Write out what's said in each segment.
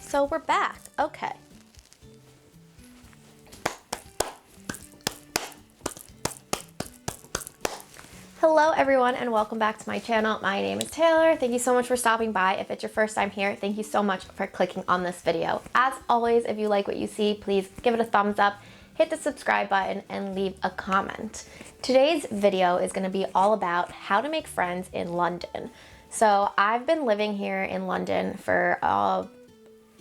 So we're back. Okay. Hello everyone and welcome back to my channel. My name is Taylor. Thank you so much for stopping by. If it's your first time here, thank you so much for clicking on this video. As always, if you like what you see, please give it a thumbs up, hit the subscribe button, and leave a comment. Today's video is going to be all about how to make friends in London. So I've been living here in London for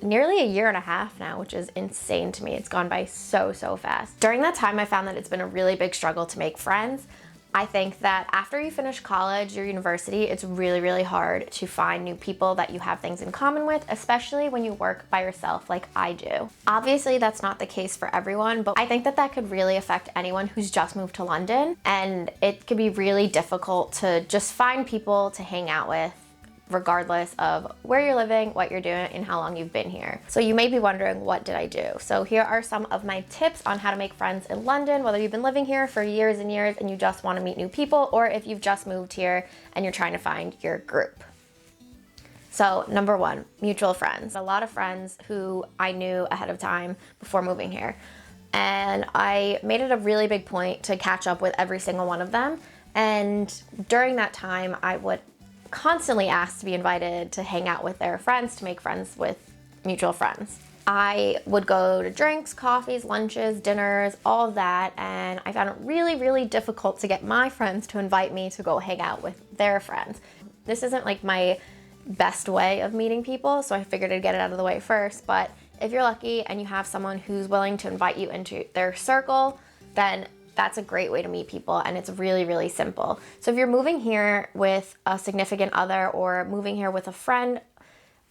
nearly a year and a half now, which is insane to me. It's gone by so fast. During that time, I found that it's been a really big struggle to make friends. I think that after you finish college or university, it's really hard to find new people that you have things in common with, especially when you work by yourself like I do. Obviously, that's not the case for everyone, but I think that that could really affect anyone who's just moved to London, and it could be really difficult to just find people to hang out with, regardless of where you're living, what you're doing, and how long you've been here. So you may be wondering, what did I do? So here are some of my tips on how to make friends in London, whether you've been living here for years and years and you just want to meet new people, or if you've just moved here and you're trying to find your group. So number one, mutual friends. A lot of friends who I knew ahead of time before moving here. And I made it a really big point to catch up with every single one of them. And during that time, I would constantly asked to be invited to hang out with their friends, to make friends with mutual friends. I would go to drinks, coffees, lunches, dinners, all of that, and I found it really difficult to get my friends to invite me to go hang out with their friends. This isn't like my best way of meeting people, so I figured I'd get it out of the way first, but if you're lucky and you have someone who's willing to invite you into their circle, then that's a great way to meet people, and it's really simple. So if you're moving here with a significant other or moving here with a friend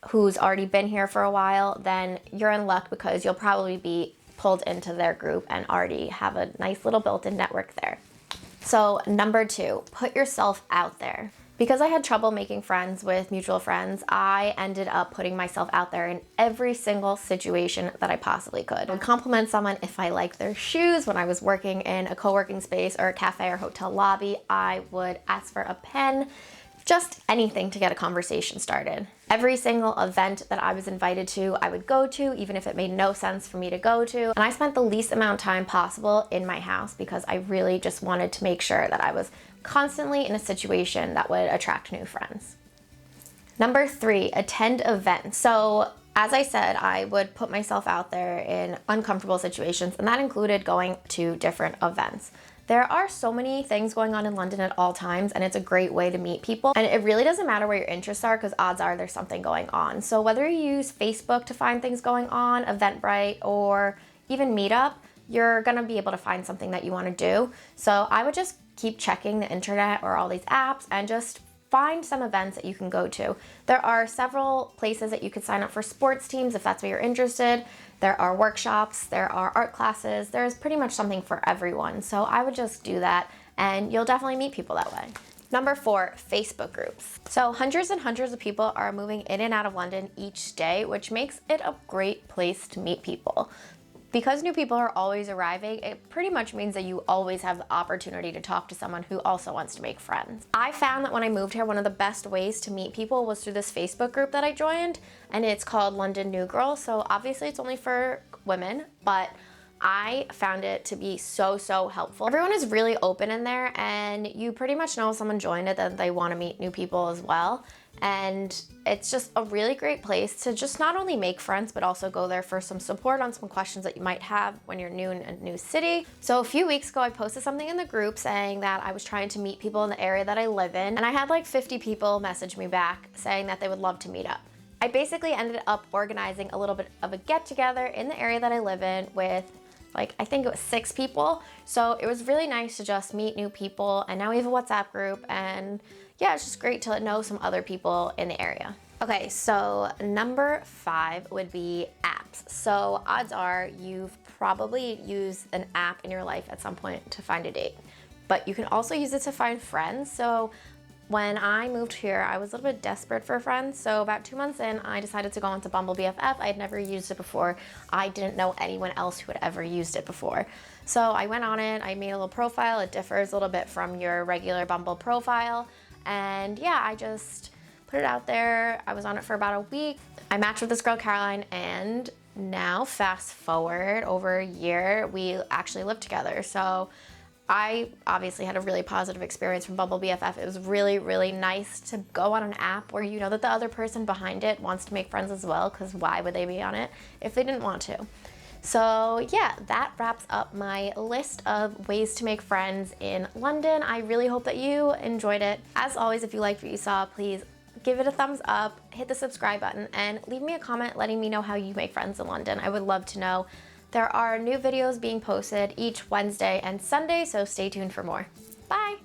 who's already been here for a while, then you're in luck because you'll probably be pulled into their group and already have a nice little built-in network there. So number two, put yourself out there. Because I had trouble making friends with mutual friends, I ended up putting myself out there in every single situation that I possibly could. I would compliment someone if I liked their shoes. When I was working in a co-working space or a cafe or hotel lobby, I would ask for a pen, just anything to get a conversation started. Every single event that I was invited to, I would go to, even if it made no sense for me to go to. And I spent the least amount of time possible in my house because I really just wanted to make sure that I was constantly in a situation that would attract new friends. Number three, attend events. So as I said, I would put myself out there in uncomfortable situations, and that included going to different events. There are so many things going on in London at all times, and it's a great way to meet people. And it really doesn't matter where your interests are, because odds are there's something going on. So whether you use Facebook to find things going on, Eventbrite, or even Meetup, you're gonna be able to find something that you wanna do. So I would just keep checking the internet or all these apps and just find some events that you can go to. There are several places that you could sign up for sports teams if that's what you're interested. There are workshops, there are art classes, there's pretty much something for everyone. So I would just do that and you'll definitely meet people that way. Number four, Facebook groups. So hundreds and hundreds of people are moving in and out of London each day, which makes it a great place to meet people. Because new people are always arriving, it pretty much means that you always have the opportunity to talk to someone who also wants to make friends. I found that when I moved here, one of the best ways to meet people was through this Facebook group that I joined, and it's called London New Girl. So obviously it's only for women, but I found it to be so helpful. Everyone is really open in there, and you pretty much know if someone joined it that they want to meet new people as well. And it's just a really great place to just not only make friends, but also go there for some support on some questions that you might have when you're new in a new city. So a few weeks ago, I posted something in the group saying that I was trying to meet people in the area that I live in, and I had like 50 people message me back saying that they would love to meet up. I basically ended up organizing a little bit of a get-together in the area that I live in with I think it was 6 people. So it was really nice to just meet new people, and now we have a WhatsApp group, and yeah, it's just great to know some other people in the area. Okay, so number 5 would be apps. So odds are you've probably used an app in your life at some point to find a date, but you can also use it to find friends. So when I moved here, I was a little bit desperate for friends. So about 2 months in, I decided to go into Bumble BFF. I had never used it before. I didn't know anyone else who had ever used it before. So I went on it, I made a little profile. It differs a little bit from your regular Bumble profile. And yeah, I just put put it out there. I was on it for about a week. I matched with this girl, Caroline, and now fast forward over a year, we actually live together. So I obviously had a really positive experience from Bumble BFF. It was really, really nice to go on an app where you know that the other person behind it wants to make friends as well, because why would they be on it if they didn't want to? So yeah, that wraps up my list of ways to make friends in London. I really hope that you enjoyed it. As always, if you liked what you saw, please give it a thumbs up, hit the subscribe button, and leave me a comment letting me know how you make friends in London. I would love to know. There are new videos being posted each Wednesday and Sunday, so stay tuned for more. Bye!